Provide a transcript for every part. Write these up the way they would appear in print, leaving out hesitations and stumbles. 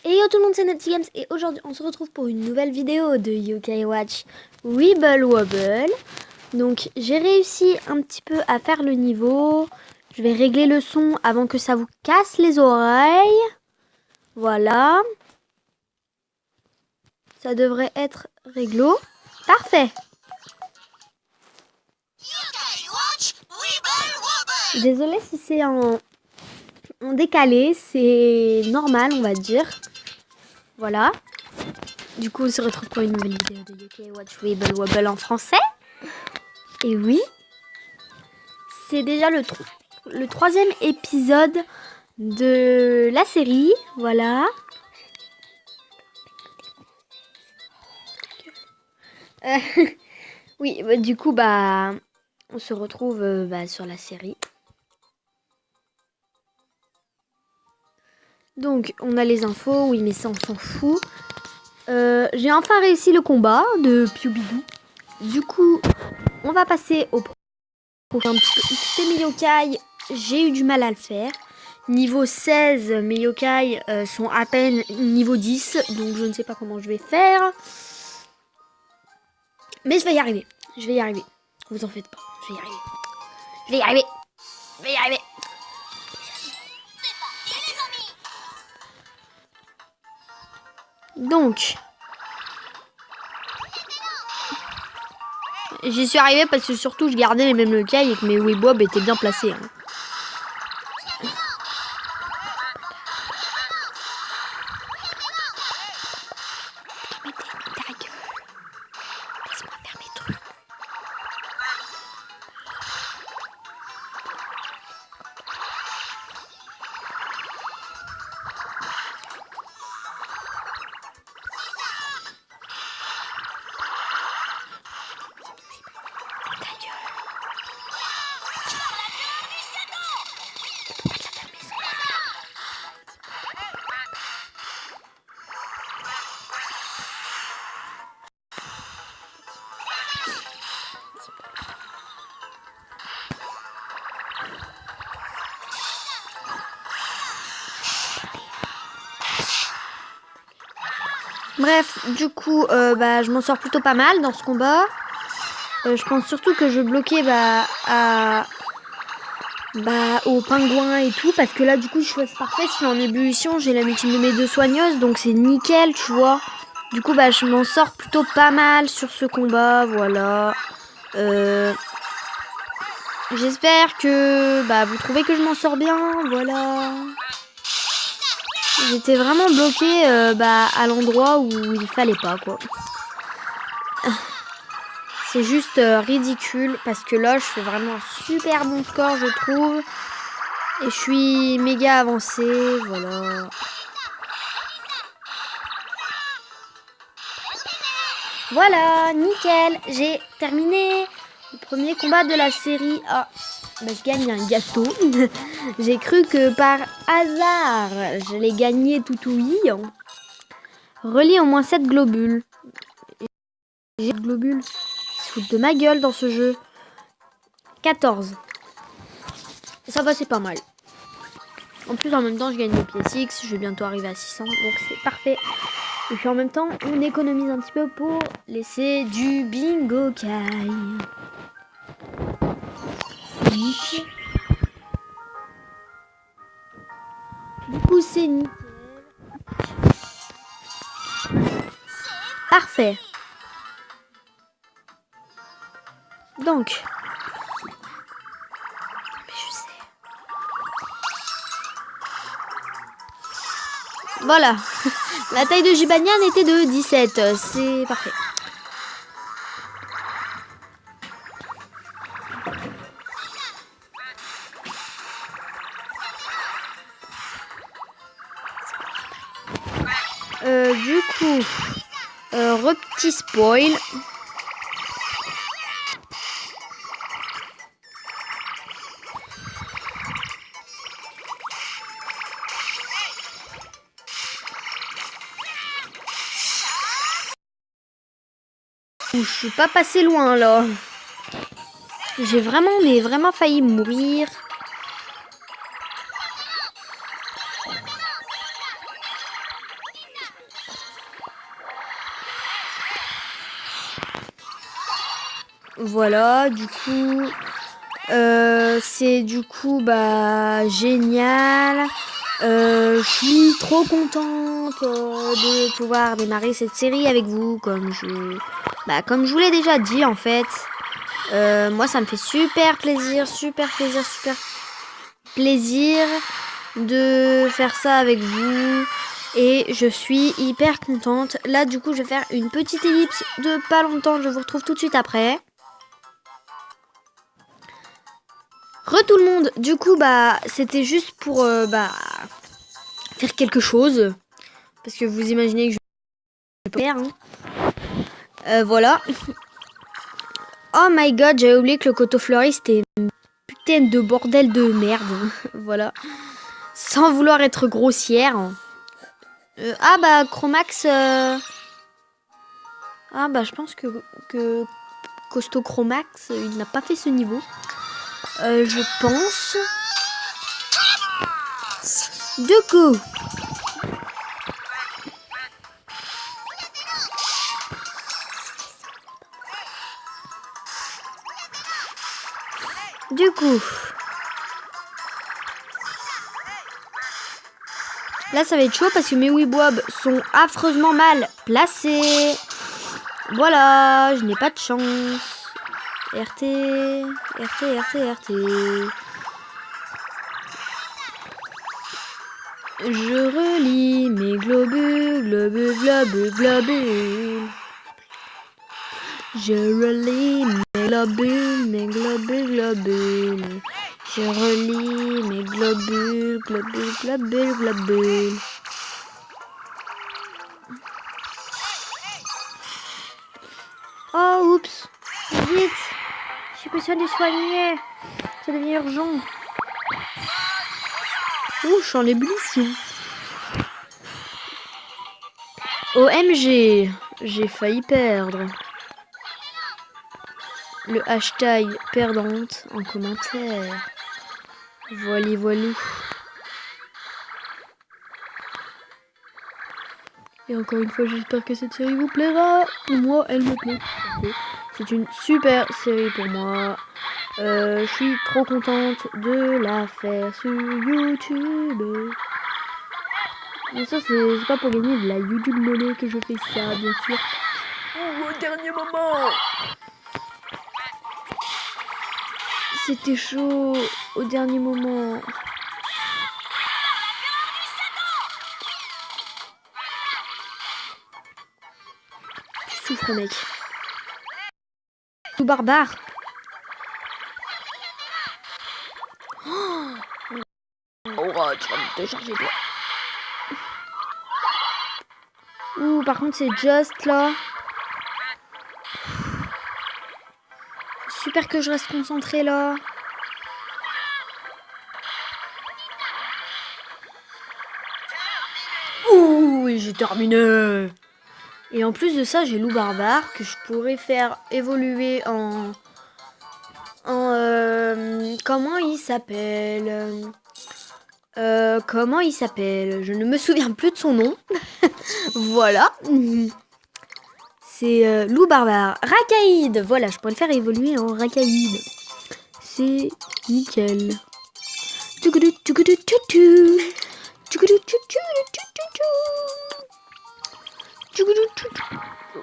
Et yo tout le monde, c'est Naughty Games et aujourd'hui on se retrouve pour une nouvelle vidéo de Yokai Watch Wibble Wobble. Donc j'ai réussi un petit peu à faire le niveau. Je vais régler le son avant que ça vous casse les oreilles. Voilà. Ça devrait être réglo. Parfait. Désolée si c'est en décalé, c'est normal on va dire. Voilà. Du coup, on se retrouve pour une nouvelle vidéo de Yokai Watch Wibble Wobble en français. Et oui, c'est déjà le troisième épisode de la série. Voilà. Oui, du coup, on se retrouve sur la série. Donc, on a les infos. Oui, mais ça, on s'en fout. J'ai enfin réussi le combat de Piubidou. Du coup, on va passer au prochain. XP Yokai, j'ai eu du mal à le faire. Niveau 16, mes yokai sont à peine niveau 10. Donc, je ne sais pas comment je vais faire. Mais je vais y arriver. Je vais y arriver. Vous en faites pas. Je vais y arriver. Je vais y arriver. Je vais y arriver. Donc, j'y suis arrivée parce que surtout je gardais les mêmes yokai et que mes Weebob étaient bien placés. Hein. Laisse-moi faire mes trucs. Bref, du coup, je m'en sors plutôt pas mal dans ce combat. Je pense surtout que je bloquais aux pingouins et tout. Parce que là, du coup, je suis parfait. Si je suis en ébullition, j'ai la multime de mes 2 soigneuses. Donc, c'est nickel, tu vois. Du coup, je m'en sors plutôt pas mal sur ce combat. Voilà. J'espère que vous trouvez que je m'en sors bien. Voilà. J'étais vraiment bloquée à l'endroit où il fallait pas, quoi. C'est juste ridicule parce que là, je fais vraiment un super bon score, je trouve. Et je suis méga avancée, voilà. Voilà, nickel, j'ai terminé le premier combat de la série. Ah, je gagne un gâteau. J'ai cru que par hasard, je l'ai gagné tout oui. Relie au moins 7 globules. J'ai globules. Ils se foutent de ma gueule dans ce jeu. 14. Ça va, c'est pas mal. En plus, en même temps, je gagne le PSX. Je vais bientôt arriver à 600. Donc, c'est parfait. Et puis, en même temps, on économise un petit peu pour laisser du bingo kai. C'est nickel. Du coup, c'est nickel. Parfait. Donc, voilà. La taille de Gibanian était de 17. C'est parfait. Du coup, petit spoil. Je suis pas passé loin là. J'ai vraiment failli mourir. Voilà, du coup, c'est du coup génial. Je suis trop contente de pouvoir démarrer cette série avec vous, comme je vous l'ai déjà dit en fait. Moi, ça me fait super plaisir de faire ça avec vous. Et je suis hyper contente. Là, du coup, je vais faire une petite ellipse de pas longtemps. Je vous retrouve tout de suite après. Tout le monde. Du coup, c'était juste pour faire quelque chose. Parce que vous imaginez que je vais faire. Voilà. Oh my god, j'avais oublié que le coteau fleuri, c'était une putain de bordel de merde. Voilà. Sans vouloir être grossière. Chromax. Je pense que Costo Chromax, il n'a pas fait ce niveau. Je pense. Du coup. Là, ça va être chaud parce que mes Weebob sont affreusement mal placés. Voilà, je n'ai pas de chance. RT. Je relis mes globules. Je relis mes globules. Je relis mes globules. Oh, oups. Vite. J'ai besoin de soigner. Ça devient urgent. Ouh, je suis en ébullition. OMG. J'ai failli perdre. Le hashtag perdante en commentaire. Voilou. Et encore une fois, j'espère que cette série vous plaira. Moi, elle me plaît. C'est une super série pour moi. Je suis trop contente de la faire sur YouTube. Mais ça, c'est pas pour gagner de la YouTube monnaie que je fais ça, bien sûr. Oh, au dernier moment. C'était chaud au dernier moment. Tu souffres, mec. Tout barbare. Oh, tu vas te charger, toi. Ouh, par contre, c'est Just là. Super que je reste concentrée là. Ouh, et j'ai terminé. Et en plus de ça, j'ai loup barbare que je pourrais faire évoluer en comment il s'appelle. Je ne me souviens plus de son nom. Voilà. C'est loup barbare. Rakaïd. Voilà, je pourrais le faire évoluer en Rakaïd. C'est nickel.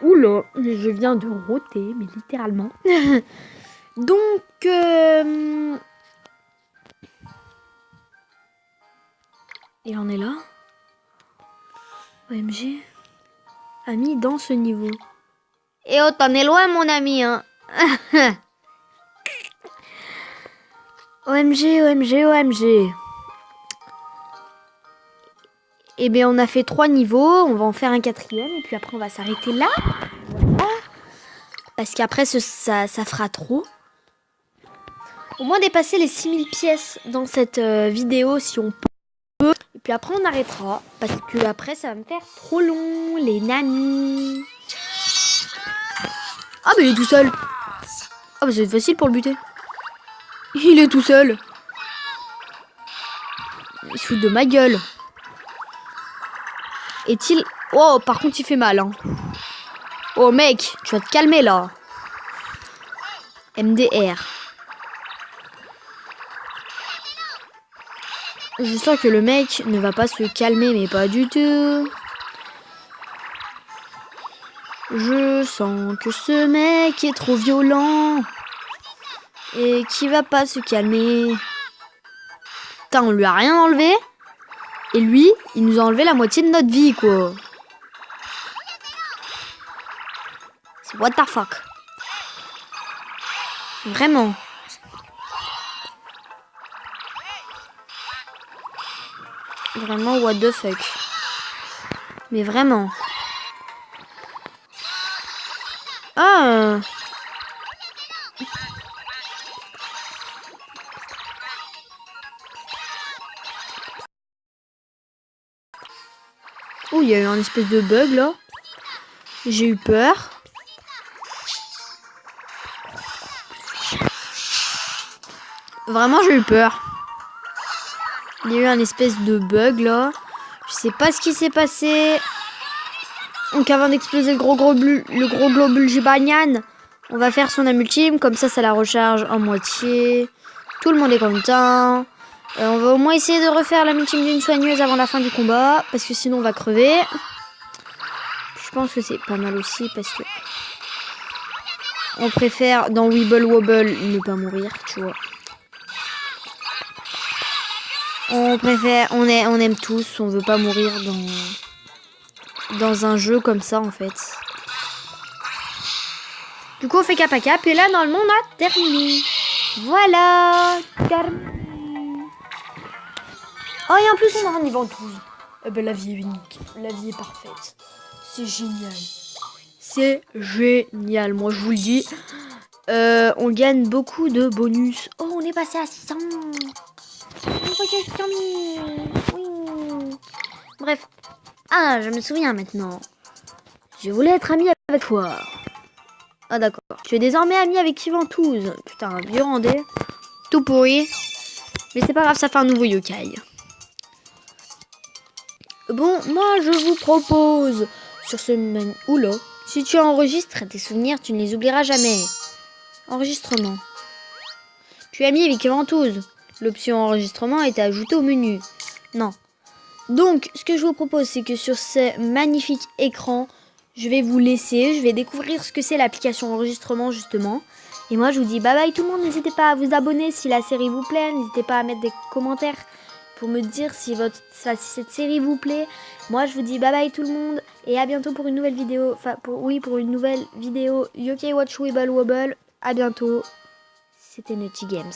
Oula, je viens de rôter, mais littéralement. Donc, et on est là. OMG. Ami dans ce niveau. Et oh, t'en es loin, mon ami, hein. OMG. Eh bien, on a fait 3 niveaux. On va en faire un 4e. Et puis après, on va s'arrêter là. Voilà. Parce qu'après, ça fera trop. Au moins dépasser les 6000 pièces dans cette vidéo, si on peut. Et puis après, on arrêtera. Parce que après, ça va me faire trop long, les nanis. Ah, mais il est tout seul. Ah, bah c'est facile pour le buter. Il est tout seul. Il se fout de ma gueule. Est-il... Oh, par contre, il fait mal. Hein. Oh, mec, tu vas te calmer, là. MDR. Je sens que le mec ne va pas se calmer, mais pas du tout. Je sens que ce mec est trop violent et qui va pas se calmer. Putain, on lui a rien enlevé. Et lui, il nous a enlevé la moitié de notre vie, quoi. C'est what the fuck. Vraiment. Vraiment what the fuck. Mais vraiment. Ah. Oh, il y a eu un espèce de bug là. J'ai eu peur. Vraiment, j'ai eu peur. Il y a eu un espèce de bug là. Je sais pas ce qui s'est passé. Donc avant d'exploser le gros globule Gibanian, on va faire son âme ultime. Comme ça la recharge en moitié. Tout le monde est content. On va au moins essayer de refaire l'âme ultime d'une soigneuse avant la fin du combat. Parce que sinon on va crever. Je pense que c'est pas mal aussi parce que on préfère dans Wibble Wobble ne pas mourir, tu vois. On préfère, on aime tous, on veut pas mourir dans un jeu comme ça en fait. Du coup on fait cap à cap et là normalement on a terminé. Voilà. Oh et en plus on a un niveau 12. Eh ben la vie est unique, la vie est parfaite. C'est génial. C'est génial, moi je vous le dis. On gagne beaucoup de bonus. Oh on est passé à 600. Oui. Bref. Ah, je me souviens maintenant. Je voulais être ami avec toi. Ah d'accord. Tu es désormais ami avec Yventouze. Putain, un vieux randé. Tout pourri. Mais c'est pas grave, ça fait un nouveau yokai. Bon, moi je vous propose sur ce Oula. Si tu enregistres tes souvenirs, tu ne les oublieras jamais. Enregistrement. Tu es ami avec Yventouze. L'option enregistrement est ajoutée au menu. Non. Donc, ce que je vous propose, c'est que sur ce magnifique écran, je vais vous laisser. Je vais découvrir ce que c'est l'application enregistrement, justement. Et moi, je vous dis bye bye tout le monde. N'hésitez pas à vous abonner si la série vous plaît. N'hésitez pas à mettre des commentaires pour me dire si cette série vous plaît. Moi, je vous dis bye bye tout le monde. Et à bientôt pour une nouvelle vidéo. Enfin, pour une nouvelle vidéo Yokai Watch Wibble Wobble. À bientôt. C'était Naughty Games.